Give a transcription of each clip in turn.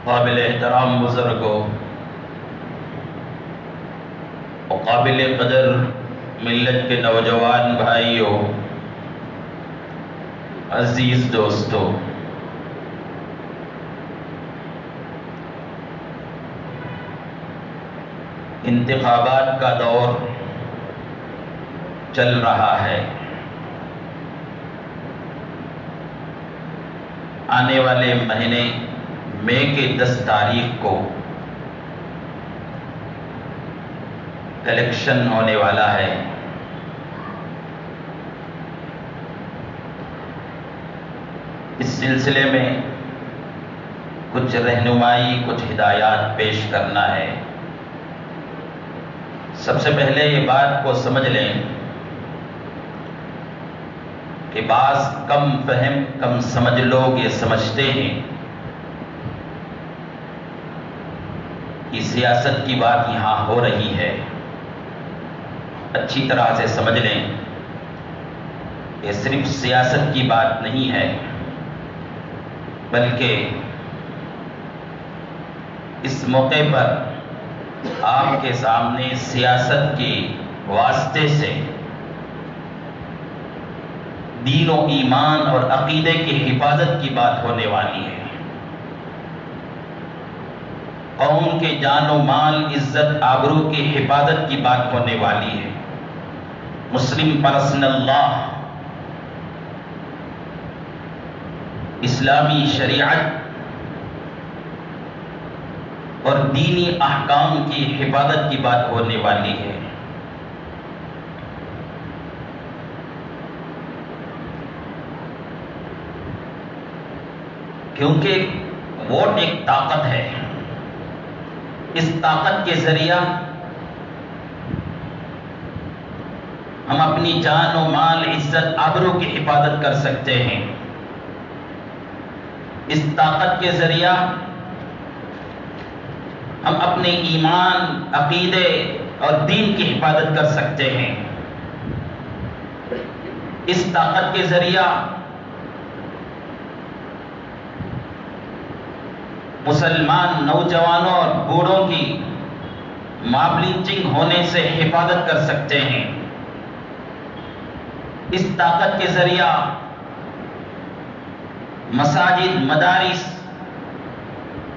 قابل احترام بزرگوں اور قابل قدر ملت کے نوجوان بھائیوں، عزیز دوستوں، انتخابات کا دور چل رہا ہے۔ آنے والے مہینے مئی کے 10 تاریخ کو الیکشن ہونے والا ہے۔ اس سلسلے میں کچھ رہنمائی، کچھ ہدایات پیش کرنا ہے۔ سب سے پہلے یہ بات کو سمجھ لیں کہ بعض کم فہم، کم سمجھ لوگ یہ سمجھتے ہیں کہ سیاست کی بات یہاں ہو رہی ہے۔ اچھی طرح سے سمجھ لیں، یہ صرف سیاست کی بات نہیں ہے، بلکہ اس موقع پر آپ کے سامنے سیاست کے واسطے سے دین و ایمان اور عقیدے کی حفاظت کی بات ہونے والی ہے۔ قوم کے جان و مال، عزت، آبرو کی حفاظت کی بات ہونے والی ہے۔ مسلم پرسنل لا، اسلامی شریعت اور دینی احکام کی حفاظت کی بات ہونے والی ہے۔ کیونکہ ووٹ ایک طاقت ہے۔ اس طاقت کے ذریعہ ہم اپنی جان و مال، عزت، آبرو کی حفاظت کر سکتے ہیں۔ اس طاقت کے ذریعہ ہم اپنے ایمان، عقیدے اور دین کی حفاظت کر سکتے ہیں۔ اس طاقت کے ذریعہ مسلمان نوجوانوں اور بوڑھوں کی ماب لنچنگ ہونے سے حفاظت کر سکتے ہیں۔ اس طاقت کے ذریعہ مساجد، مدارس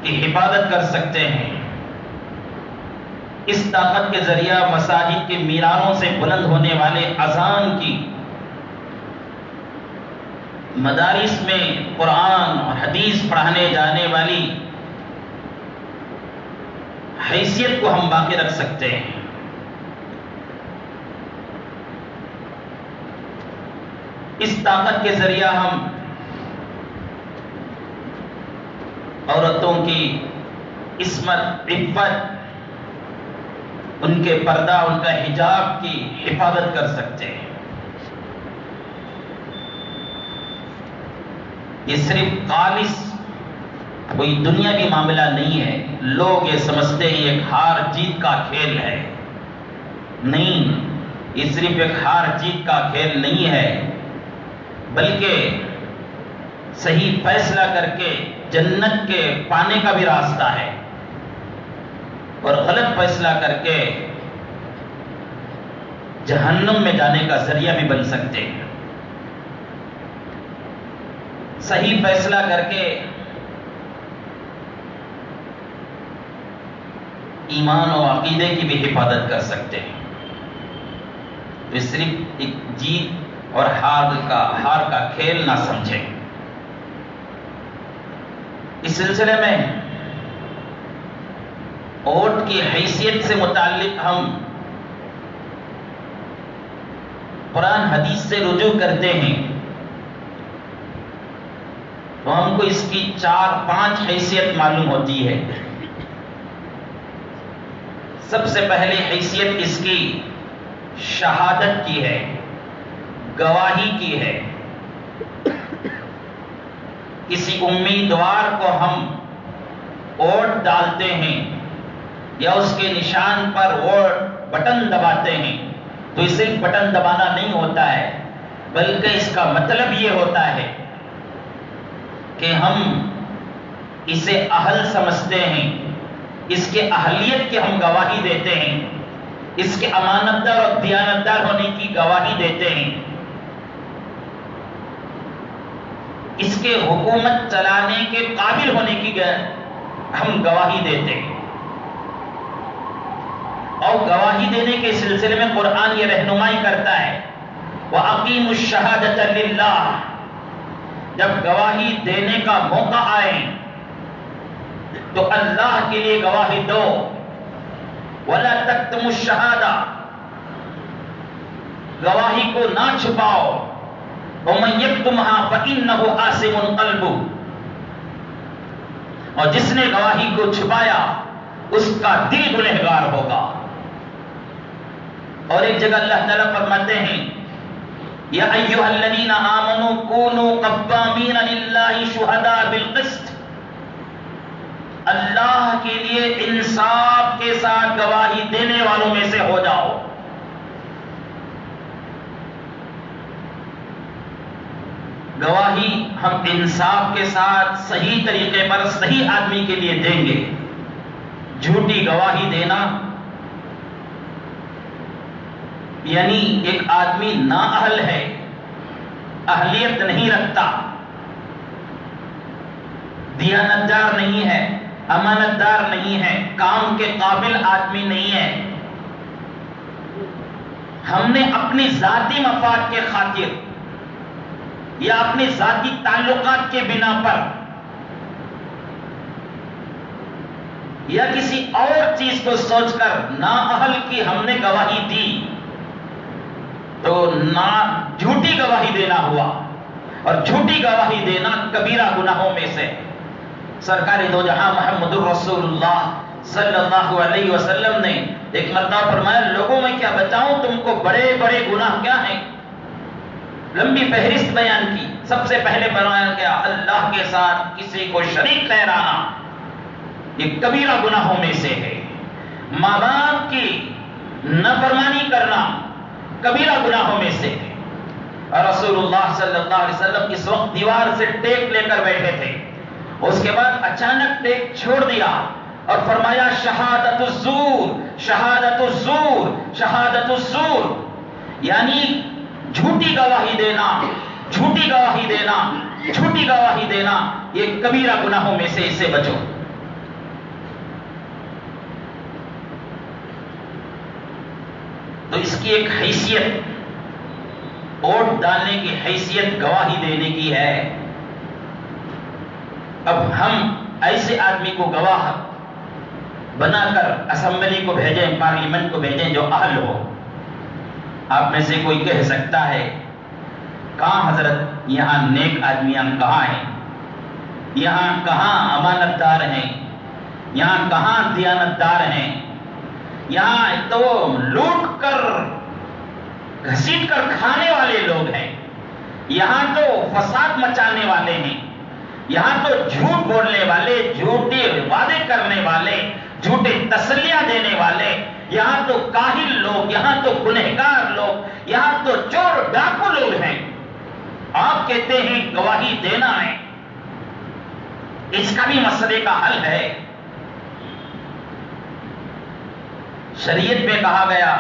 کی حفاظت کر سکتے ہیں۔ اس طاقت کے ذریعہ مساجد کے میناروں سے بلند ہونے والے اذان کی، مدارس میں قرآن اور حدیث پڑھانے جانے والی حیثیت کو ہم باقی رکھ سکتے ہیں۔ اس طاقت کے ذریعہ ہم عورتوں کی عصمت، عفت، ان کے پردہ، ان کا حجاب کی حفاظت کر سکتے ہیں۔ یہ صرف خالص کوئی دنیاوی معاملہ نہیں ہے۔ لوگ یہ سمجھتے ہیں ایک ہار جیت کا کھیل ہے۔ نہیں، یہ صرف ایک ہار جیت کا کھیل نہیں ہے، بلکہ صحیح فیصلہ کر کے جنت کے پانے کا بھی راستہ ہے، اور غلط فیصلہ کر کے جہنم میں جانے کا ذریعہ بھی بن سکتے ہیں۔ صحیح فیصلہ کر کے ایمان و عقیدے کی بھی حفاظت کر سکتے ہیں۔ تو صرف ایک جیت اور ہار کا کھیل نہ سمجھیں۔ اس سلسلے میں ووٹ کی حیثیت سے متعلق ہم قرآن حدیث سے رجوع کرتے ہیں تو ہم کو اس کی 4-5 حیثیت معلوم ہوتی ہے۔ سب سے پہلے حیثیت اس کی شہادت کی ہے، گواہی کی ہے۔ کسی امیدوار کو ہم ووٹ ڈالتے ہیں یا اس کے نشان پر ووٹ بٹن دباتے ہیں تو یہ صرف بٹن دبانا نہیں ہوتا ہے، بلکہ اس کا مطلب یہ ہوتا ہے کہ ہم اسے اہل سمجھتے ہیں، اس کے اہلیت کی ہم گواہی دیتے ہیں، اس کے امانتدار اور دیانتدار ہونے کی گواہی دیتے ہیں، اس کے حکومت چلانے کے قابل ہونے کی ہم گواہی دیتے ہیں۔ اور گواہی دینے کے سلسلے میں قرآن یہ رہنمائی کرتا ہے وَأَقِيمُوا الشَّهَادَةَ لِلَّهِ، جب گواہی دینے کا موقع آئے تو اللہ کے لیے گواہی دو، وَلَا تَكْتُمُوا الشَّهَادَةَ، گواہی کو نہ چھپاؤ، وَمَن يَكْتُمْهَا فَإِنَّهُ آثِمٌ قَلْبُهُ، اور جس نے گواہی کو چھپایا اس کا دل گنہگار ہوگا۔ اور ایک جگہ اللہ تعالیٰ فرماتے ہیں یا ایھا الذین آمنوا کونوا قوامین للہ شہداء بالقسط، اللہ کے لیے انصاف کے ساتھ گواہی دینے والوں میں سے ہو جاؤ۔ گواہی ہم انصاف کے ساتھ صحیح طریقے پر صحیح آدمی کے لیے دیں گے۔ جھوٹی گواہی دینا یعنی ایک آدمی نااہل ہے، اہلیت نہیں رکھتا، دیانتدار نہیں ہے، امانتدار نہیں ہے، کام کے قابل آدمی نہیں ہے، ہم نے اپنی ذاتی مفاد کے خاطر یا اپنی ذاتی تعلقات کے بنا پر یا کسی اور چیز کو سوچ کر نااہل کی ہم نے گواہی دی تو جھوٹی گواہی دینا ہوا، اور جھوٹی گواہی دینا کبیرہ گناہوں میں سے۔ سرکار دو جہاں محمد الرسول اللہ صلی اللہ علیہ وسلم نے ایک مرتبہ فرمایا لوگوں میں کیا بتاؤں تم کو بڑے بڑے گناہ کیا ہیں، لمبی فہرست بیان کی۔ سب سے پہلے بیان کیا اللہ کے ساتھ کسی کو شریک ٹھہرانا، یہ کبیرہ گناہوں میں سے ہے۔ ماں باپ کی نافرمانی کرنا کبیرہ گناہوں میں سے ہے۔ اور رسول اللہ صلی اللہ علیہ وسلم اس وقت دیوار سے ٹیک لے کر بیٹھے تھے، اس کے بعد اچانک ٹیک چھوڑ دیا اور فرمایا شہادت الزور، شہادت الزور، شہادت الزور، یعنی جھوٹی گواہی دینا، جھوٹی گواہی دینا، جھوٹی گواہی دینا، یہ کبیرہ گناہوں میں سے، اس سے بچو۔ تو اس کی ایک حیثیت، ووٹ ڈالنے کی حیثیت گواہی دینے کی ہے۔ اب ہم ایسے آدمی کو گواہ بنا کر اسمبلی کو بھیجیں، پارلیمنٹ کو بھیجیں جو اہل ہو۔ آپ میں سے کوئی کہہ سکتا ہے کہاں حضرت یہاں نیک آدمیاں کہاں ہیں، یہاں کہاں امانتدار ہیں، یہاں کہاں دیانتدار ہیں، یہاں تو لوٹ کر گھسیٹ کر کھانے والے لوگ ہیں، یہاں تو فساد مچانے والے ہیں، یہاں تو جھوٹ بولنے والے، جھوٹے وعدے کرنے والے، جھوٹے تسلیاں دینے والے، یہاں تو کاہل لوگ، یہاں تو گنہگار لوگ، یہاں تو چور ڈاکو لوگ ہیں۔ آپ کہتے ہیں گواہی دینا ہے، اس کا بھی مسئلے کا حل ہے۔ شریعت میں کہا گیا،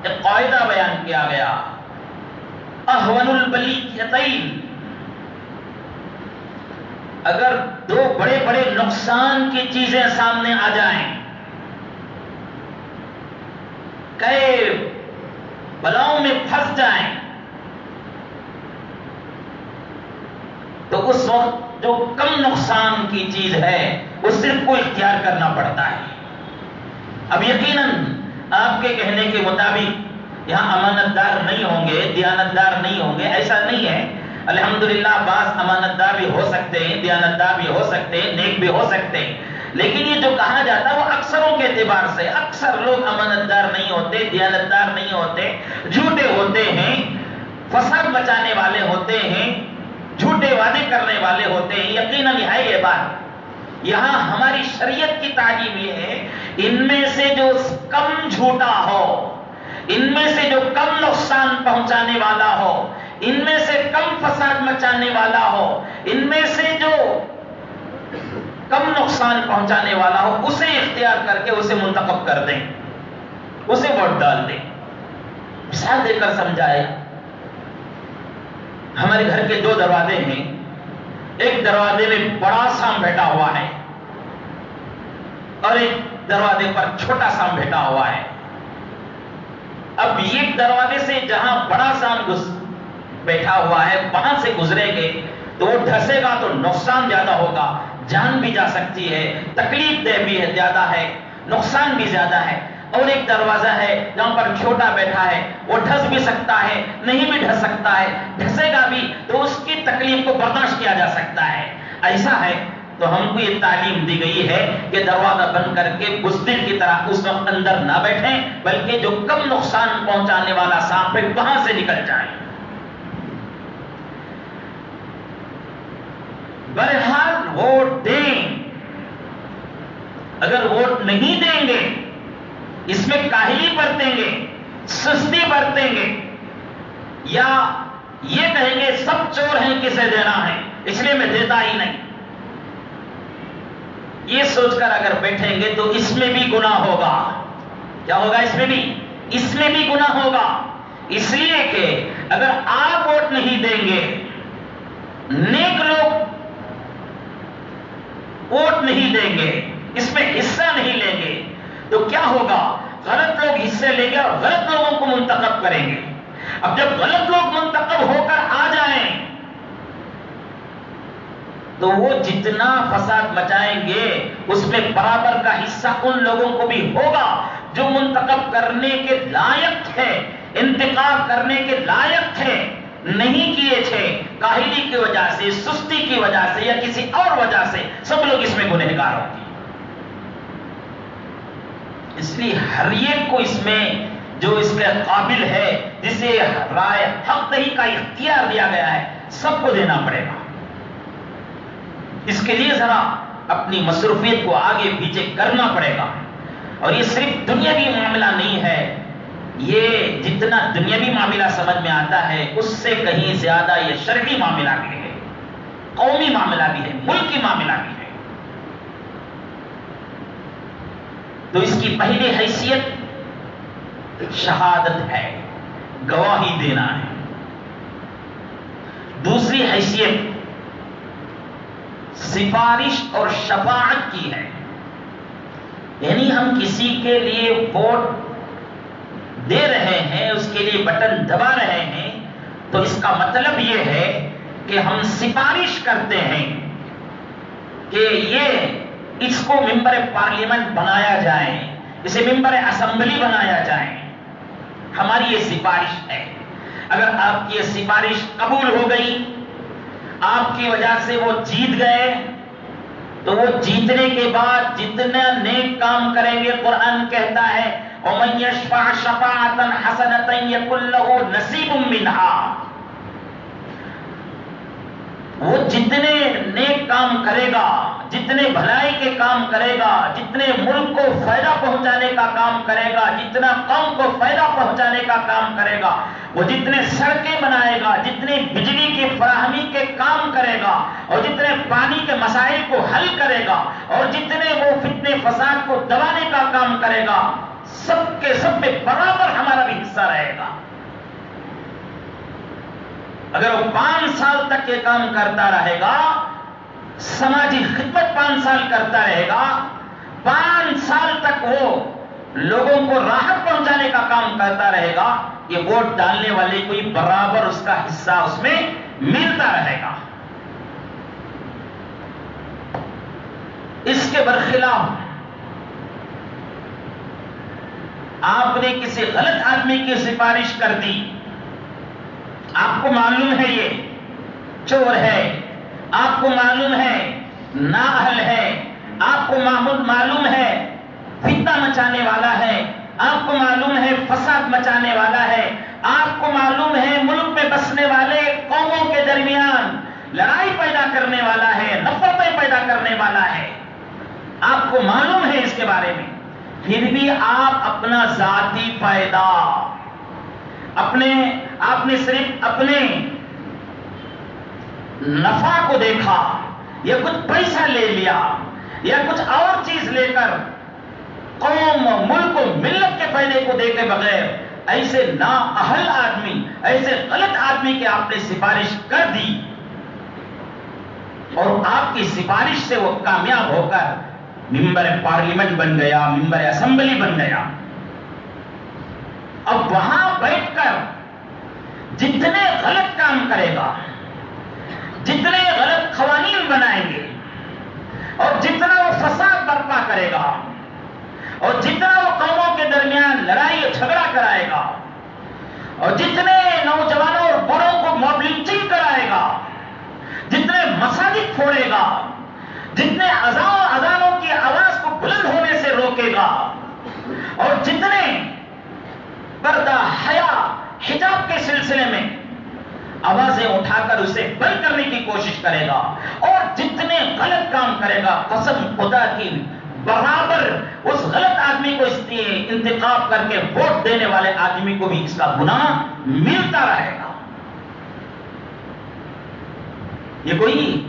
ایک قاعدہ بیان کیا گیا، اہون البلیتین، اگر دو بڑے بڑے نقصان کی چیزیں سامنے آ جائیں، کئی بلاؤں میں پھنس جائیں، تو اس وقت جو کم نقصان کی چیز ہے اس صرف کو اختیار کرنا پڑتا ہے۔ اب یقیناً آپ کے کہنے کے مطابق یہاں امانتدار نہیں ہوں گے، دیانتدار نہیں ہوں گے، ایسا نہیں ہے۔ الحمدللہ بعض امانتدار بھی ہو سکتے ہیں، دیانتدار بھی ہو سکتے ہیں، نیک بھی ہو سکتے ہیں، لیکن یہ جو کہا جاتا ہے وہ اکثروں کے اعتبار سے، اکثر لوگ امانتدار نہیں ہوتے، دیانتدار نہیں ہوتے، جھوٹے ہوتے ہیں، فساد بچانے والے ہوتے ہیں، جھوٹے وعدے کرنے والے ہوتے ہیں۔ یقیناً ہے یہ بات، یہاں ہماری شریعت کی تعلیم یہ ہے ان میں سے جو کم جھوٹا ہو، ان میں سے جو کم نقصان پہنچانے والا ہو، ان میں سے کم فساد مچانے والا ہو، ان میں سے جو کم نقصان پہنچانے والا ہو اسے اختیار کر کے اسے منتخب کر دیں، اسے ووٹ ڈال دیں۔ مثال دے کر سمجھائے، ہمارے گھر کے 2 دروازے ہیں، ایک دروازے میں بڑا سام بیٹھا ہوا ہے اور ایک دروازے پر چھوٹا سام بیٹھا ہوا ہے۔ اب ایک دروازے سے جہاں بڑا سام بیٹھا ہوا ہے وہاں سے گزرے گے تو وہ ڈھسے گا تو نقصان زیادہ ہوگا، جان بھی جا سکتی ہے، تکلیف دہ بھی ہے، زیادہ ہے، نقصان بھی زیادہ ہے۔ اور ایک دروازہ ہے جہاں پر چھوٹا بیٹھا ہے، وہ ڈھس بھی سکتا ہے، نہیں بھی ڈھس سکتا ہے، ڈھسے گا بھی تو اس کی تکلیف کو برداشت کیا جا سکتا ہے۔ ایسا ہے تو ہم کو یہ تعلیم دی گئی ہے کہ دروازہ بند کر کے بزدل کی طرح اس وقت اندر نہ بیٹھیں، بلکہ جو کم نقصان پہنچانے والا سانپ ہے وہاں سے نکل جائیں۔ بہرحال ووٹ دیں، اگر ووٹ نہیں دیں گے، اس میں کاہلی برتیں گے، سستی برتیں گے، یا یہ کہیں گے سب چور ہیں کسے دینا ہے اس لیے میں دیتا ہی نہیں، یہ سوچ کر اگر بیٹھیں گے تو اس میں بھی گناہ ہوگا۔ کیا ہوگا؟ اس میں بھی گناہ ہوگا، اس لیے کہ اگر آپ ووٹ نہیں دیں گے، نیک لوگ ووٹ نہیں دیں گے، اس میں حصہ نہیں لیں گے، تو کیا ہوگا؟ غلط لوگ حصے لیں گے اور غلط لوگوں کو منتخب کریں گے۔ اب جب غلط لوگ منتخب ہو کر آ جائیں تو وہ جتنا فساد مچائیں گے اس میں برابر کا حصہ ان لوگوں کو بھی ہوگا جو منتخب کرنے کے لائق تھے، انتخاب کرنے کے لائق تھے، نہیں کیے تھے، کاہلی کی وجہ سے، سستی کی وجہ سے یا کسی اور وجہ سے، سب لوگ اس میں گنہگار ہوں گے۔ اس لیے ہر ایک کو اس میں جو اس کے قابل ہے، جسے رائے حق دہی کا اختیار دیا گیا ہے، سب کو دینا پڑے گا۔ اس کے لیے ذرا اپنی مصروفیت کو آگے پیچھے کرنا پڑے گا۔ اور یہ صرف دنیاوی معاملہ نہیں ہے، یہ جتنا دنیاوی معاملہ سمجھ میں آتا ہے اس سے کہیں زیادہ یہ شرعی معاملہ بھی ہے، قومی معاملہ بھی ہے، ملکی معاملہ بھی ہے۔ تو اس کی پہلی حیثیت شہادت ہے، گواہی دینا ہے۔ دوسری حیثیت سفارش اور شفاعت کی ہے، یعنی ہم کسی کے لیے ووٹ دے رہے ہیں، اس کے لیے بٹن دبا رہے ہیں، تو اس کا مطلب یہ ہے کہ ہم سفارش کرتے ہیں کہ اس کو ممبر پارلیمنٹ بنایا جائے، اسے ممبر اسمبلی بنایا جائے، ہماری یہ سفارش ہے۔ اگر آپ کی یہ سفارش قبول ہو گئی، آپ کی وجہ سے وہ جیت گئے، تو وہ جیتنے کے بعد جتنا نیک کام کریں گے، قرآن کہتا ہے وَمَن يَشْفَعْ شَفَاعَةً حَسَنَةً يَكُنْ لَهُ نَصِيبٌ مِّنْهَا۔ وہ جتنے نیک کام کرے گا، جتنے بھلائی کے کام کرے گا، جتنے ملک کو فائدہ پہنچانے کا کام کرے گا، جتنا قوم کو فائدہ پہنچانے کا کام کرے گا، وہ جتنے سڑکیں بنائے گا، جتنے بجلی کی فراہمی کے کام کرے گا، اور جتنے پانی کے مسائل کو حل کرے گا، اور جتنے وہ فتنے فساد کو دبانے کا کام کرے گا، سب کے سب میں برابر ہمارا بھی حصہ رہے گا۔ اگر وہ 5 سال تک یہ کام کرتا رہے گا، سماجی خدمت 5 سال کرتا رہے گا، 5 سال تک وہ لوگوں کو راحت پہنچانے کا کام کرتا رہے گا، یہ ووٹ ڈالنے والے کو برابر اس کا حصہ اس میں ملتا رہے گا۔ اس کے برخلاف آپ نے کسی غلط آدمی کی سفارش کر دی، آپ کو معلوم ہے یہ چور ہے، آپ کو معلوم ہے نااہل ہے، آپ کو معلوم ہے فتنہ مچانے والا ہے، آپ کو معلوم ہے فساد مچانے والا ہے، آپ کو معلوم ہے ملک میں بسنے والے قوموں کے درمیان لڑائی پیدا کرنے والا ہے، نفرتیں پیدا کرنے والا ہے، آپ کو معلوم ہے اس کے بارے میں، پھر بھی آپ اپنا ذاتی فائدہ، آپ نے صرف اپنے نفع کو دیکھا، یا کچھ پیسہ لے لیا، یا کچھ اور چیز لے کر قوم، ملک و ملت کے فائدے کو دیکھے بغیر ایسے نااہل آدمی، ایسے غلط آدمی کی آپ نے سفارش کر دی اور آپ کی سفارش سے وہ کامیاب ہو کر ممبر پارلیمنٹ بن گیا، ممبر اسمبلی بن گیا. اب وہاں بیٹھ کر جتنے غلط کام کرے گا، جتنے غلط قوانین بنائیں گے اور جتنا وہ فساد برپا کرے گا اور جتنا وہ قوموں کے درمیان لڑائی اور جھگڑا کرائے گا اور جتنے نوجوانوں اور بڑوں کو موب لنچنگ کرائے گا، جتنے مساجد پھوڑے گا، جتنے اذانوں کی آواز کو بلند ہونے سے روکے گا اور جتنے پردہ، حیا، حجاب کے سلسلے میں آوازیں اٹھا کر اسے بند کرنے کی کوشش کرے گا اور جتنے غلط کام کرے گا، قسم خدا کی برابر اس غلط آدمی کو اس لیے انتخاب کر کے ووٹ دینے والے آدمی کو بھی اس کا گناہ ملتا رہے گا. یہ کوئی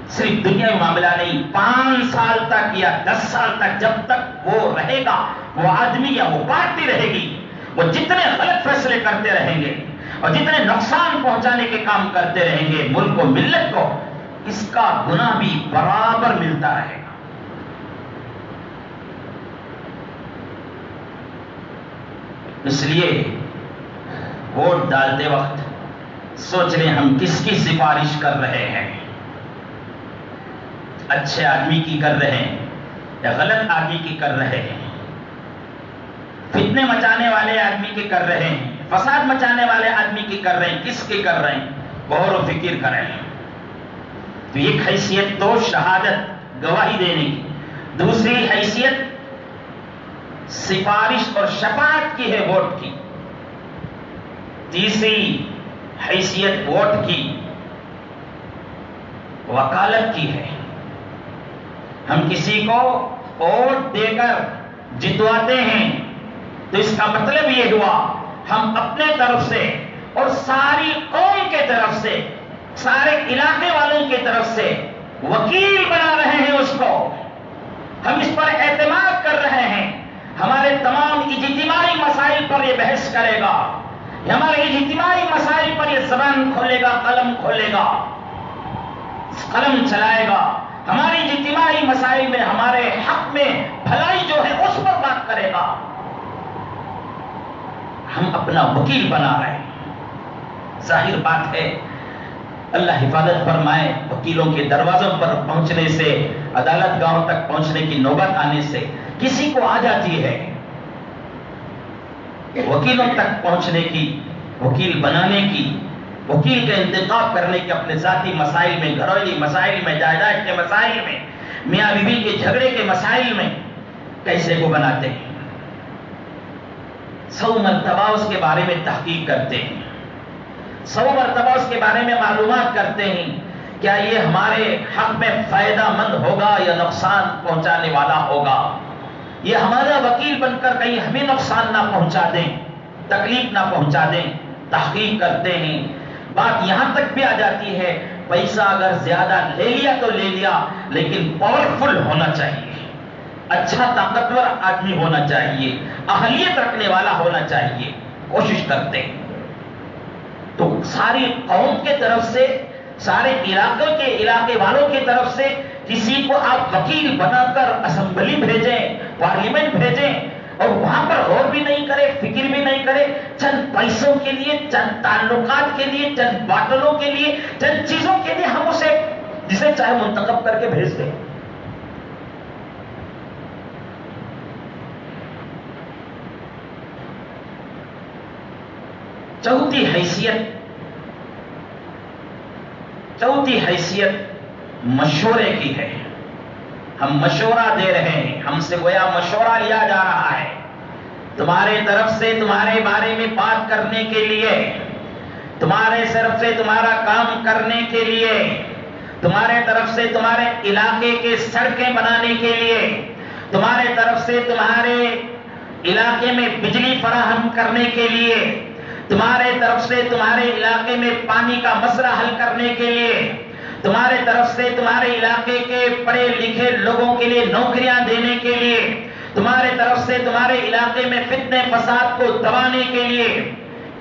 صرف دنیا میں معاملہ نہیں، 5 سال تک یا 10 سال تک جب تک وہ رہے گا، وہ آدمی یا وہ پارٹی رہے گی، وہ جتنے غلط فیصلے کرتے رہیں گے اور جتنے نقصان پہنچانے کے کام کرتے رہیں گے ملک و ملت کو، اس کا گناہ بھی برابر ملتا رہے گا. اس لیے ووٹ ڈالتے وقت سوچ لیں ہم کس کی سفارش کر رہے ہیں، اچھے آدمی کی کر رہے ہیں یا غلط آدمی کی کر رہے ہیں، فتنے مچانے والے آدمی کی کر رہے ہیں، فساد مچانے والے آدمی کی کر رہے ہیں، کس کی کر رہے ہیں، غور و فکر کریں. تو ایک حیثیت تو شہادت، گواہی دینے کی، دوسری حیثیت سفارش اور شفاعت کی ہے ووٹ کی، تیسری حیثیت ووٹ کی وکالت کی ہے. ہم کسی کو ووٹ دے کر جتواتے ہیں تو اس کا مطلب یہ ہوا ہم اپنے طرف سے اور ساری قوم کے طرف سے، سارے علاقے والوں کی طرف سے وکیل بنا رہے ہیں اس کو. ہم اس پر اعتماد کر رہے ہیں، ہمارے تمام اجتماعی مسائل پر یہ بحث کرے گا، ہمارے اجتماعی مسائل پر یہ زبان کھولے گا، قلم کھولے گا، قلم چلائے گا، ہماری اجتماعی مسائل میں ہمارے حق میں بھلائی جو ہے اس پر بات کرے گا. ہم اپنا وکیل بنا رہے ہیں. ظاہر بات ہے اللہ حفاظت فرمائے، وکیلوں کے دروازوں پر پہنچنے سے، عدالت گاہوں تک پہنچنے کی نوبت آنے سے کسی کو آ جاتی ہے وکیلوں تک پہنچنے کی، وکیل بنانے کی، وکیل کا انتخاب کرنے کے اپنے ذاتی مسائل میں، گھریلو مسائل میں، جائیداد کے مسائل میں، میاں بیوی کے جھگڑے کے مسائل میں کیسے کو بناتے ہیں. 100 مرتبہ اس کے بارے میں تحقیق کرتے ہیں، 100 مرتبہ اس کے بارے میں معلومات کرتے ہیں، کیا یہ ہمارے حق میں فائدہ مند ہوگا یا نقصان پہنچانے والا ہوگا، یہ ہمارا وکیل بن کر کہیں ہمیں نقصان نہ پہنچا دیں، تکلیف نہ پہنچا دیں. تحقیق کرتے ہیں. بات یہاں تک بھی آ جاتی ہے پیسہ اگر زیادہ لے لیا تو لے لیا، لیکن پاورفل ہونا چاہیے، اچھا طاقتور آدمی ہونا چاہیے، اہلیت رکھنے والا ہونا چاہیے. کوشش کرتے ہیں. تو ساری قوم کے طرف سے، سارے علاقے والوں کی طرف سے کسی کو آپ وکیل بنا کر اسمبلی بھیجیں، پارلیمنٹ بھیجیں اور وہاں پر غور بھی نہیں کرے، فکر بھی نہیں کرے، چند پیسوں کے لیے، چند تعلقات کے لیے، چند باٹلوں کے لیے، چند چیزوں کے لیے ہم اسے جسے چاہے منتخب کر کے بھیج دیں. چوتھی حیثیت مشورے کی ہے. ہم مشورہ دے رہے ہیں، ہم سے گویا مشورہ لیا جا رہا ہے، تمہارے طرف سے تمہارے بارے میں بات کرنے کے لیے، تمہارے طرف سے تمہارا کام کرنے کے لیے، تمہارے طرف سے تمہارے علاقے کے سڑکیں بنانے کے لیے، تمہارے طرف سے تمہارے علاقے میں بجلی فراہم کرنے کے لیے، تمہارے طرف سے تمہارے علاقے میں پانی کا مسئلہ حل کرنے کے لیے، تمہارے طرف سے تمہارے علاقے کے پڑھے لکھے لوگوں کے لیے نوکریاں دینے کے لیے، تمہارے طرف سے تمہارے علاقے میں فتنے فساد کو دبانے کے لیے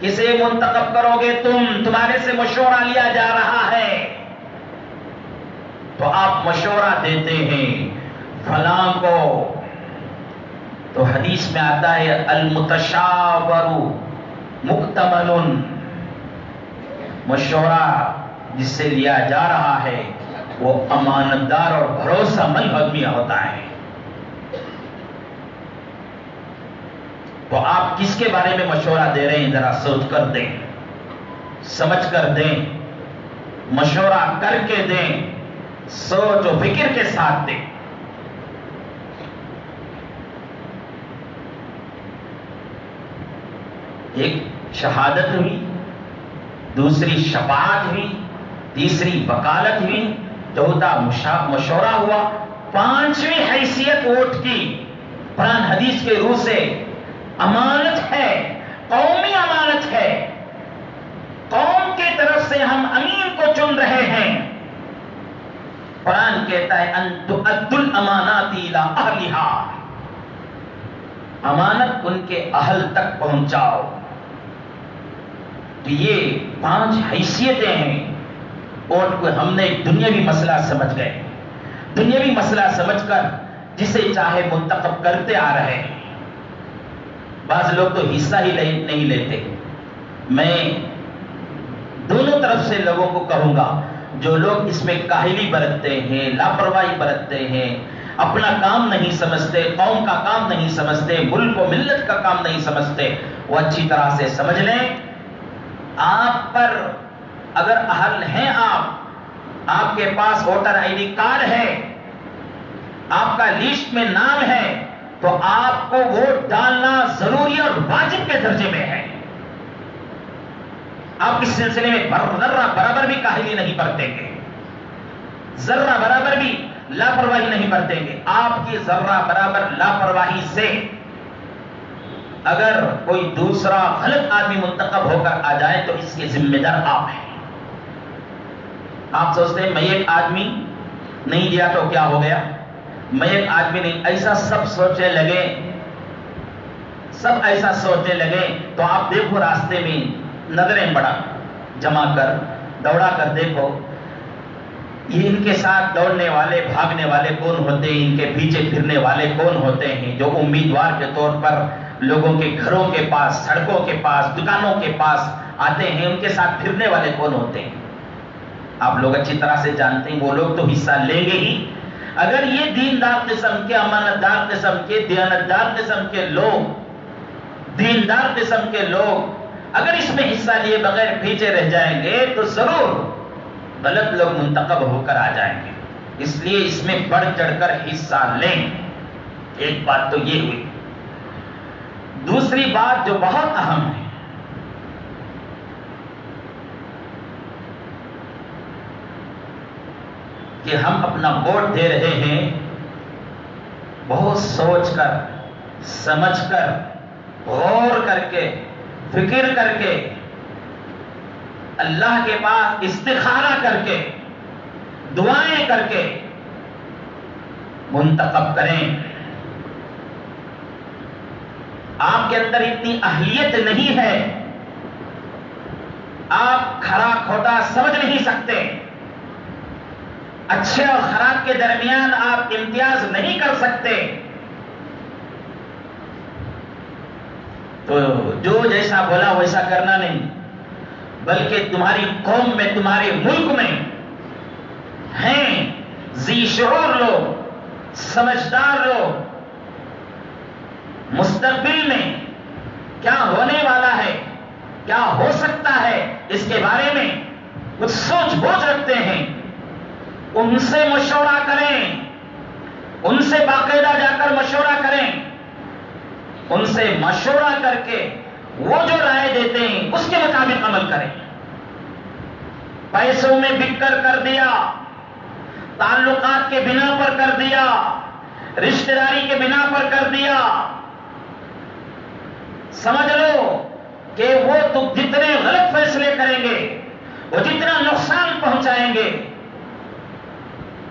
کسے منتخب کرو گے تمہارے سے مشورہ لیا جا رہا ہے، تو آپ مشورہ دیتے ہیں فلاں کو. تو حدیث میں آتا ہے المتشاور مؤتمن، مشورہ جس سے لیا جا رہا ہے وہ امانتدار اور بھروسہ مند آدمی ہوتا ہے. تو آپ کس کے بارے میں مشورہ دے رہے ہیں ذرا سوچ کر دیں، سمجھ کر دیں، مشورہ کر کے دیں، سوچ و فکر کے ساتھ دیں. ایک شہادت ہوئی، دوسری شفاعت ہوئی، تیسری وکالت ہوئی، چوتھا مشورہ ہوا، پانچویں حیثیت ووٹ کی قرآن حدیث کے روح سے امانت ہے، قومی امانت ہے. قوم کی طرف سے ہم امین کو چن رہے ہیں. قرآن کہتا ہے ان تؤدوا الامانات الی اہلھا، امانت ان کے اہل تک پہنچاؤ. تو یہ 5 حیثیتیں ہیں. اور ہم نے ایک دنیاوی مسئلہ سمجھ گئے، دنیاوی مسئلہ سمجھ کر جسے چاہے منتخب کرتے آ رہے ہیں. بعض لوگ تو حصہ ہی نہیں لیتے. میں دونوں طرف سے لوگوں کو کہوں گا، جو لوگ اس میں کاہلی برتتے ہیں، لاپرواہی برتتے ہیں، اپنا کام نہیں سمجھتے، قوم کا کام نہیں سمجھتے، ملک و ملت کا کام نہیں سمجھتے، وہ اچھی طرح سے سمجھ لیں. آپ پر اگر اہل ہیں، آپ کے پاس ووٹر آئی ڈی کارڈ ہے، آپ کا لسٹ میں نام ہے، تو آپ کو ووٹ ڈالنا ضروری اور واجب کے درجے میں ہے. آپ اس سلسلے میں ذرہ برابر بھی کاہلی نہیں برتیں گے، ذرہ برابر بھی لاپرواہی نہیں برتیں گے. آپ کی ذرہ برابر لاپرواہی سے اگر کوئی دوسرا غلط آدمی منتخب ہو کر آ جائے تو اس کے ذمہ دار آپ ہیں. آپ سوچتے ہیں میں ایک آدمی نہیں دیا تو کیا ہو گیا، میں ایک آدمی نہیں، ایسا سب سوچنے لگے، سب ایسا سوچنے لگے تو آپ دیکھو راستے میں نظریں بڑا جمع کر دوڑا کر دیکھو یہ ان کے ساتھ دوڑنے والے بھاگنے والے کون ہوتے ہیں، ان کے پیچھے پھرنے والے کون ہوتے ہیں، جو امیدوار کے طور پر لوگوں کے گھروں کے پاس، سڑکوں کے پاس، دکانوں کے پاس آتے ہیں، ان کے ساتھ پھرنے والے کون ہوتے ہیں. آپ لوگ اچھی طرح سے جانتے ہیں وہ لوگ تو حصہ لیں گے ہی. اگر یہ دیندار قسم کے، امانتدار قسم کے، دیانتدار قسم کے لوگ، دیندار قسم کے لوگ اگر اس میں حصہ لیے بغیر پیچھے رہ جائیں گے تو ضرور غلط لوگ منتخب ہو کر آ جائیں گے. اس لیے اس میں بڑھ چڑھ کر حصہ لیں. ایک بات تو یہ ہوئی. دوسری بات جو بہت اہم ہے، کہ ہم اپنا ووٹ دے رہے ہیں بہت سوچ کر، سمجھ کر، غور کر کے، فکر کر کے، اللہ کے پاس استخارہ کر کے، دعائیں کر کے منتخب کریں. آپ کے اندر اتنی اہلیت نہیں ہے، آپ کھرا کھوٹا سمجھ نہیں سکتے، اچھے اور خراب کے درمیان آپ امتیاز نہیں کر سکتے، تو جو جیسا بولا ویسا کرنا نہیں، بلکہ تمہاری قوم میں، تمہارے ملک میں ہیں ذی شعور لوگ، سمجھدار لوگ، مستقبل میں کیا ہونے والا ہے، کیا ہو سکتا ہے، اس کے بارے میں کچھ سوچ بوجھ رکھتے ہیں. ان سے مشورہ کریں، ان سے باقاعدہ جا کر مشورہ کریں، ان سے مشورہ کر کے وہ جو رائے دیتے ہیں اس کے مطابق عمل کریں. پیسوں میں بک کر دیا، تعلقات کے بنا پر کر دیا، رشتہ داری کے بنا پر کر دیا، سمجھ لو کہ وہ تو جتنے غلط فیصلے کریں گے، وہ جتنا نقصان پہنچائیں گے،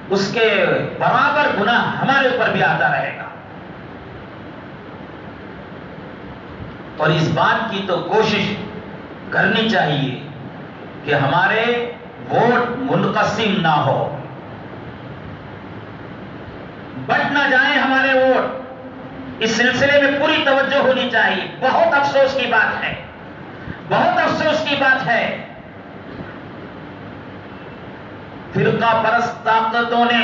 اس کے برابر گناہ ہمارے اوپر بھی آتا رہے گا. اور اس بات کی تو کوشش کرنی چاہیے کہ ہمارے ووٹ منقسم نہ ہو، بٹ نہ جائیں ہمارے ووٹ. اس سلسلے میں پوری توجہ ہونی چاہیے. بہت افسوس کی بات ہے، بہت افسوس کی بات ہے، فرقہ پرست طاقتوں نے،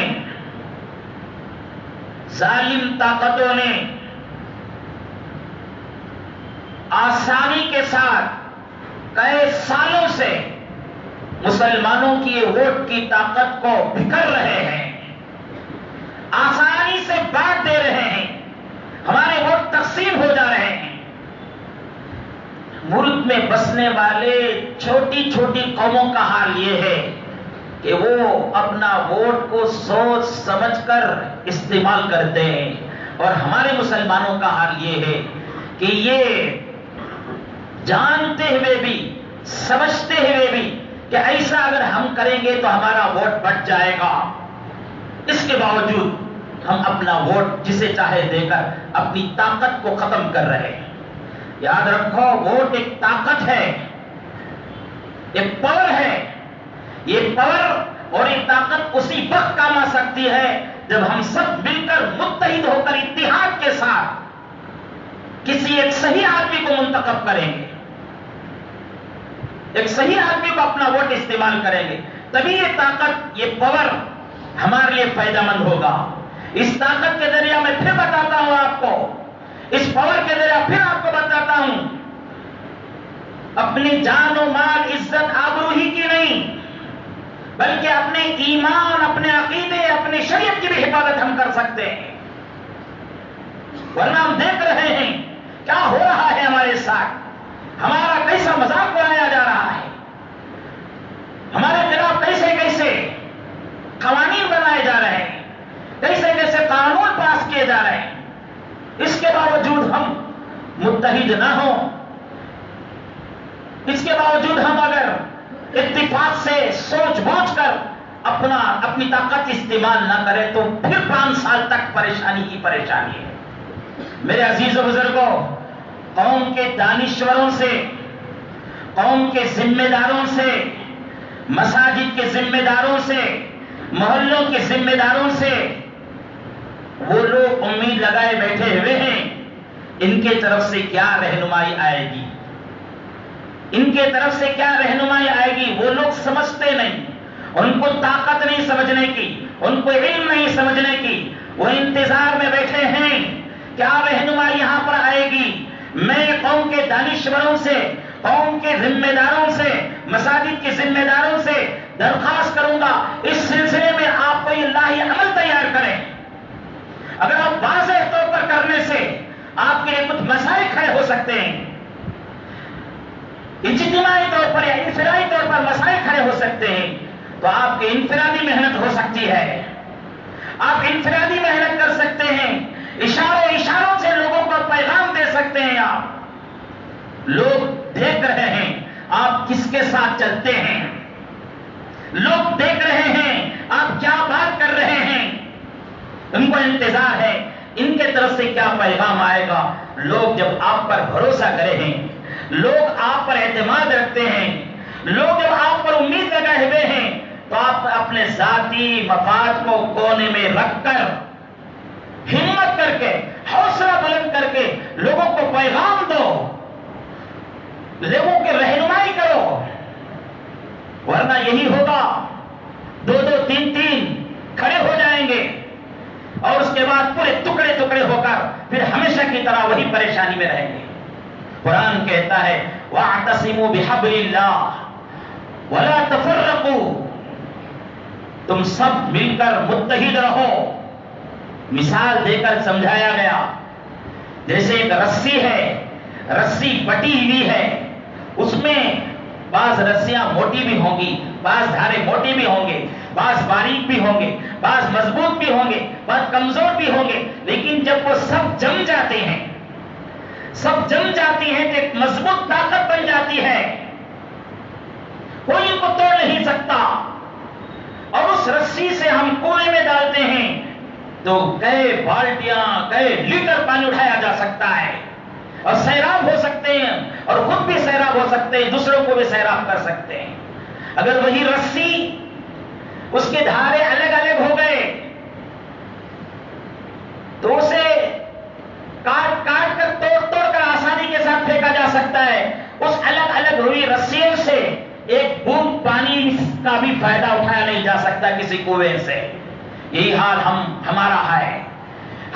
ظالم طاقتوں نے آسانی کے ساتھ کئی سالوں سے مسلمانوں کی ووٹ کی طاقت کو بکھر رہے ہیں، آسانی سے بانٹ دے رہے ہیں، ہمارے ووٹ تقسیم ہو جا رہے ہیں. ملک میں بسنے والے چھوٹی چھوٹی قوموں کا حال یہ ہے کہ وہ اپنا ووٹ کو سوچ سمجھ کر استعمال کرتے ہیں، اور ہمارے مسلمانوں کا حال یہ ہے کہ یہ جانتے ہوئے بھی، سمجھتے ہوئے بھی کہ ایسا اگر ہم کریں گے تو ہمارا ووٹ بٹ جائے گا، اس کے باوجود ہم اپنا ووٹ جسے چاہے دے کر اپنی طاقت کو ختم کر رہے ہیں. یاد رکھو، ووٹ ایک طاقت ہے، ایک پاور ہے. یہ پاور اور یہ طاقت اسی وقت کام آ سکتی ہے جب ہم سب مل کر متحد ہو کر اتحاد کے ساتھ کسی ایک صحیح آدمی کو منتخب کریں گے، ایک صحیح آدمی کو اپنا ووٹ استعمال کریں گے، تبھی یہ طاقت، یہ پاور ہمارے لیے فائدہ مند ہوگا. اس طاقت کے ذریعہ میں پھر بتاتا ہوں آپ کو، اس پاور کے ذریعہ پھر آپ کو بتاتا ہوں، اپنی جان و مال، عزت، آبرو ہی کی نہیں، بلکہ اپنے ایمان، اپنے عقیدے، اپنے شریعت کی بھی حفاظت ہم کر سکتے ہیں. ورنہ ہم دیکھ رہے ہیں کیا ہو رہا ہے ہمارے ساتھ، ہمارا کیسا مذاق اڑایا جا رہا ہے، ہمارے خلاف کیسے کیسے قوانین بنائے جا رہے ہیں، کیسے کیسے قانون پاس کیے جا رہے ہیں. اس کے باوجود ہم متحد نہ ہوں، اس کے باوجود ہم اگر اتفاق سے سوچ بوجھ کر اپنی طاقت استعمال نہ کریں تو پھر 5 سال تک پریشانی ہی پریشانی ہے. میرے عزیز و بزرگوں، قوم کے دانشوروں سے، قوم کے ذمہ داروں سے، مساجد کے ذمہ داروں سے، محلوں کے ذمہ داروں سے وہ لوگ امید لگائے بیٹھے ہوئے ہیں ان کے طرف سے کیا رہنمائی آئے گی، ان کے طرف سے کیا رہنمائی آئے گی. وہ لوگ سمجھتے نہیں، ان کو طاقت نہیں سمجھنے کی، ان کو علم نہیں سمجھنے کی، وہ انتظار میں بیٹھے ہیں کیا رہنمائی یہاں پر آئے گی. میں قوم کے دانشوروں سے، قوم کے ذمہ داروں سے، مساجد کے ذمہ داروں سے درخواست کروں گا، اس سلسلے میں آپ کو یہ لاہی عمل تیار کریں. اگر آپ واضح طور پر کرنے سے آپ کے لیے کچھ مسائل کھڑے ہو سکتے ہیں، اجتماعی طور پر یا انفرادی طور پر مسائل کھڑے ہو سکتے ہیں، تو آپ کی انفرادی محنت ہو سکتی ہے، آپ انفرادی محنت کر سکتے ہیں، اشاروں سے لوگوں کو پیغام دے سکتے ہیں. آپ لوگ دیکھ رہے ہیں آپ کس کے ساتھ چلتے ہیں، لوگ دیکھ رہے ہیں آپ کیا بات کر رہے ہیں، ان کو انتظار ہے ان کے طرف سے کیا پیغام آئے گا. لوگ جب آپ پر بھروسہ کرے ہیں، لوگ آپ پر اعتماد رکھتے ہیں، لوگ جب آپ پر امید لگائے ہوئے ہیں، تو آپ اپنے ذاتی مفاد کو کونے میں رکھ کر، ہمت کر کے، حوصلہ بلند کر کے لوگوں کو پیغام دو، لوگوں کی رہنمائی کرو. ورنہ یہی ہوگا، 2 3 کھڑے ہو جائیں گے اور اس کے بعد پورے ٹکڑے ٹکڑے ہو کر پھر ہمیشہ کی طرح وہی پریشانی میں رہیں گے. قرآن کہتا ہے وَاعْتَصِمُوا بِحَبْلِ اللَّهِ وَلَا تَفَرَّقُوا، تم سب مل کر متحد رہو. مثال دے کر سمجھایا گیا، جیسے ایک رسی ہے، رسی بٹی ہوئی ہے، اس میں بعض رسیاں موٹی بھی ہوں گی، بعض دھارے موٹی بھی ہوں گے، بعض باریک بھی ہوں گے، بعض مضبوط بھی ہوں گے، بعض کمزور بھی ہوں گے، لیکن جب وہ سب جم جاتے ہیں، سب جم جاتی ہیں تو ایک مضبوط طاقت بن جاتی ہے، کوئی ان کو توڑ نہیں سکتا. اور اس اس رسی سے ہم کنویں میں ڈالتے ہیں تو کئی بالٹیاں کئی لیٹر پانی اٹھایا جا سکتا ہے اور سیراب ہو سکتے ہیں اور خود بھی سیراب ہو سکتے ہیں، دوسروں کو بھی سیراب کر سکتے ہیں۔ اگر وہی رسی اس کے دھارے الگ الگ ہو گئے تو اسے کاٹ کاٹ کر توڑ توڑ کر آسانی کے ساتھ پھینکا جا سکتا ہے۔ اس الگ الگ ہوئی رسیوں سے ایک بوند پانی کا بھی فائدہ اٹھایا نہیں جا سکتا کسی کنویں سے۔ یہی حال ہمارا ہے۔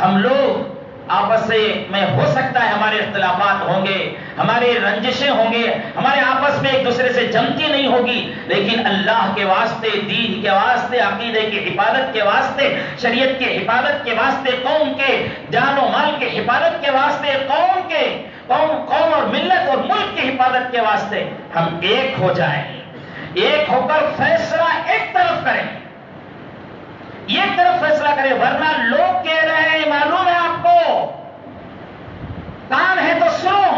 ہم لوگ آپس میں ہو سکتا ہے ہمارے اختلافات ہوں گے، ہمارے رنجشیں ہوں گے، ہمارے آپس میں ایک دوسرے سے جمتی نہیں ہوگی، لیکن اللہ کے واسطے، دین کے واسطے، عقیدے کی حفاظت کے واسطے، شریعت کی حفاظت کے واسطے، قوم کے جان و مال کی حفاظت کے واسطے، قوم اور ملت اور ملک کی حفاظت کے واسطے ہم ایک ہو جائیں، ایک ہو کر فیصلہ ایک طرف کریں، ایک طرف فیصلہ کریں، ورنہ لوگ کہہ رہے ہیں، معلوم ہے آپ کو، کان ہے تو سنو،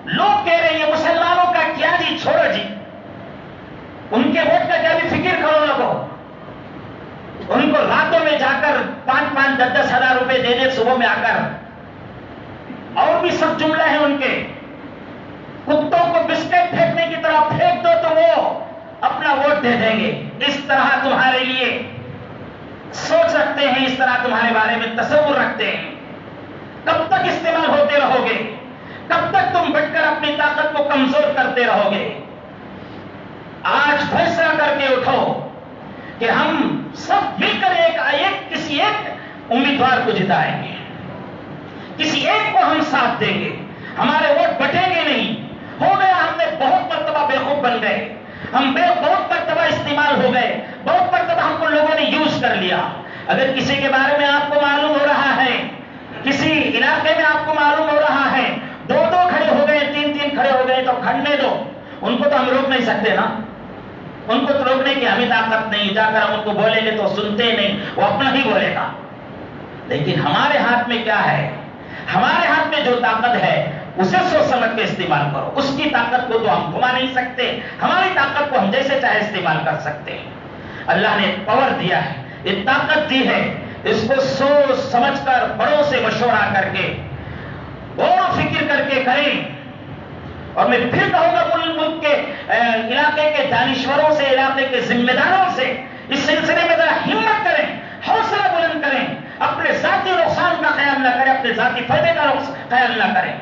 لوگ کہہ رہے ہیں یہ مسلمانوں کا کیا جی، چھوڑو جی، ان کے ووٹ کا کیا بھی فکر کرو لگو، ان کو راتوں میں جا کر 5-5 10-10 ہزار روپے دے دے صبح میں آ کر، اور بھی سب جملے ہیں ان کے، کتوں کو بسکٹ پھینکنے کی طرح پھینک دو تو وہ اپنا ووٹ دے دیں گے۔ اس طرح تمہارے لیے سوچ رکھتے ہیں، اس طرح تمہارے بارے میں تصور رکھتے ہیں۔ کب تک استعمال ہوتے رہو گے؟ کب تک تم بٹ کر اپنی طاقت کو کمزور کرتے رہو گے؟ آج فیصلہ کر کے اٹھو کہ ہم سب مل کر کسی ایک امیدوار کو جتائیں گے، کسی ایک کو ہم ساتھ دیں گے، ہمارے ووٹ بٹیں گے نہیں۔ ہو گیا، ہم نے بہت مرتبہ بیوقوف بن گئے، ہم بہت مرتبہ استعمال ہو گئے، بہت مرتبہ ہم کو لوگوں نے یوز کر لیا۔ اگر کسی کے بارے میں آپ کو معلوم ہو رہا ہے، کسی علاقے میں آپ کو معلوم ہو رہا ہے، 2-2 کھڑے ہو گئے، 3-3 کھڑے ہو گئے، تو کھڑنے دو، ان کو تو ہم روک نہیں سکتے نا، ان کو تو روکنے کی ہمیں طاقت نہیں، جا کر ہم ان کو بولیں گے تو سنتے نہیں، وہ اپنا ہی بولے گا۔ لیکن ہمارے ہاتھ میں کیا ہے؟ ہمارے ہاتھ میں جو طاقت ہے اسے سوچ سمجھ کے استعمال کرو۔ اس کی طاقت کو تو ہم گھما نہیں سکتے، ہماری طاقت کو ہم جیسے چاہے استعمال کر سکتے ہیں۔ اللہ نے پاور دیا ہے، یہ طاقت دی ہے، اس کو سوچ سمجھ کر، بڑوں سے مشورہ کر کے، غور و فکر کر کے کریں۔ اور میں پھر کہوں گا ملک کے علاقے کے دانشوروں سے، علاقے کے ذمہ داروں سے اس سلسلے میں ذرا ہمت کریں، حوصلہ بلند کریں، اپنے ذاتی نقصان کا خیال نہ کریں، اپنے ذاتی فائدے کا خیال نہ کریں،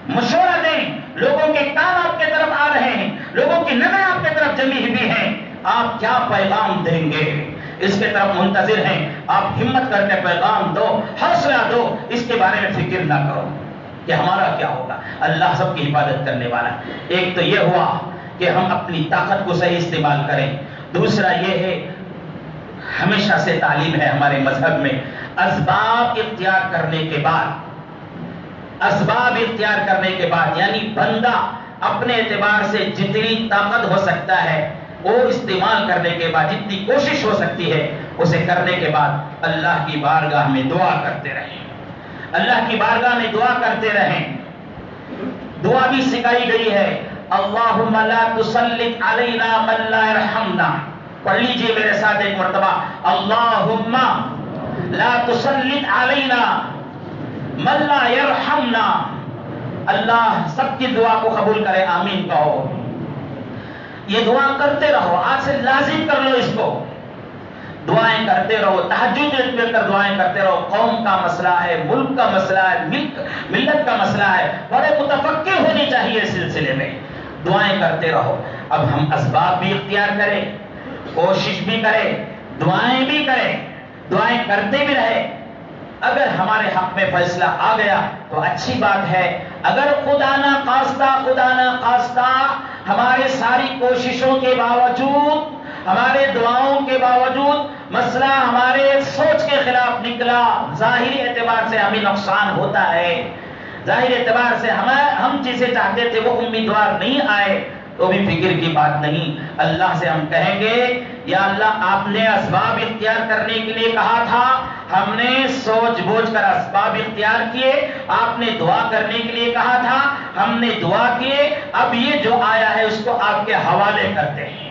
مشورہ دیں۔ لوگوں کے کان آپ کے طرف آ رہے ہیں، لوگوں کی نظر آپ کی طرف جمی ہوئی ہے، آپ کیا پیغام دیں گے اس کے طرف منتظر ہیں۔ آپ ہمت کر کے پیغام دو، حوصلہ دو، اس کے بارے میں فکر نہ کرو کہ ہمارا کیا ہوگا، اللہ سب کی حفاظت کرنے والا ہے۔ ایک تو یہ ہوا کہ ہم اپنی طاقت کو صحیح استعمال کریں، دوسرا یہ ہے، ہمیشہ سے تعلیم ہے ہمارے مذہب میں، اسباب اختیار کرنے کے بعد، اسباب اختیار کرنے کے بعد، یعنی بندہ اپنے اعتبار سے جتنی طاقت ہو سکتا ہے وہ استعمال کرنے کے بعد، جتنی کوشش ہو سکتی ہے اسے کرنے کے بعد اللہ کی بارگاہ میں دعا کرتے رہیں، اللہ کی بارگاہ میں دعا کرتے رہیں۔ دعا بھی سکھائی گئی ہے، اللہم لا تسلط علینا من لا یرحمنا، پڑھ لیجئے میرے ساتھ ایک مرتبہ، اللہم لا تسلط علینا من لا یرحمنا۔ اللہ سب کی دعا کو قبول کرے، آمین کہو۔ یہ دعا کرتے رہو، آج سے لازم کر لو اس کو، دعائیں کرتے رہو، تہجد میں کر دعائیں کرتے رہو۔ قوم کا مسئلہ ہے، ملک کا مسئلہ ہے، ملت کا مسئلہ ہے، بڑے متفکر ہونے چاہیے اس سلسلے میں، دعائیں کرتے رہو۔ اب ہم اسباب بھی اختیار کریں، کوشش بھی کریں، دعائیں بھی کریں، دعائیں کرتے بھی رہے۔ اگر ہمارے حق میں فیصلہ آ گیا تو اچھی بات ہے، اگر خدا نہ خواستہ ہمارے ساری کوششوں کے باوجود، ہمارے دعاؤں کے باوجود مسئلہ ہمارے سوچ کے خلاف نکلا، ظاہری اعتبار سے ہمیں نقصان ہوتا ہے، ظاہری اعتبار سے ہم جسے چاہتے تھے وہ امیدوار نہیں آئے، تو بھی فکر کی بات نہیں، اللہ سے ہم کہیں گے یا اللہ آپ نے اسباب اختیار کرنے کے لیے کہا تھا، ہم نے سوچ بوجھ کر اسباب اختیار کیے، آپ نے دعا کرنے کے لیے کہا تھا، ہم نے دعا کیے، اب یہ جو آیا ہے اس کو آپ کے حوالے کرتے ہیں،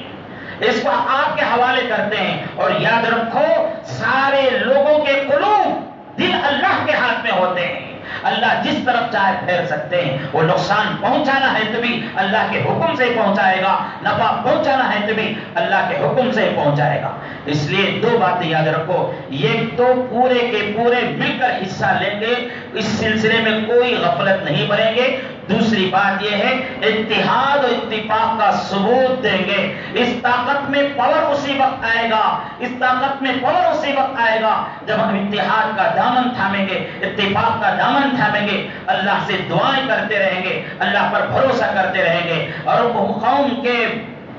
اس کو آپ کے حوالے کرتے ہیں. اور یاد رکھو سارے لوگوں کے قلوب دل اللہ کے ہاتھ میں ہوتے ہیں. اللہ جس طرف چاہے پھیر سکتے ہیں. وہ نقصان پہنچانا ہے تو بھی اللہ کے حکم سے پہنچائے گا, نفع پہنچانا ہے تو بھی اللہ کے حکم سے پہنچائے گا. اس لیے دو باتیں یاد رکھو, ایک تو پورے کے پورے مل کر حصہ لیں گے, اس سلسلے میں کوئی غفلت نہیں بریں گے. دوسری بات یہ ہے اتحاد و اتفاق کا ثبوت دیں گے. اس طاقت میں پاور اسی وقت آئے گا, اس طاقت میں پاور اسی وقت آئے گا جب ہم اتحاد کا دامن تھامیں گے, اتفاق کا دامن تھامیں گے, اللہ سے دعائیں کرتے رہیں گے, اللہ پر بھروسہ کرتے رہیں گے. اور قوم کے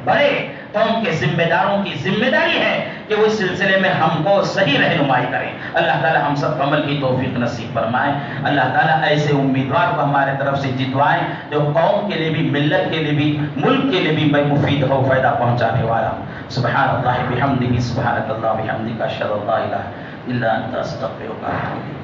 بڑے قوم کے ذمہ داروں کی ذمہ داری ہے کہ وہ اس سلسلے میں ہم کو صحیح رہنمائی کریں. اللہ تعالی ہم سب کو عمل کی توفیق نصیب فرمائے. اللہ تعالی ایسے امیدوار کو ہمارے طرف سے جتوائیں جو قوم کے لیے بھی, ملت کے لیے بھی, ملک کے لیے بھی بے مفید ہو, فائدہ پہنچانے والا. سبحان اللہ بحمدہ, سبحانک اللہ بحمدک, اشہد ان لا الہ الا انت استغفرک.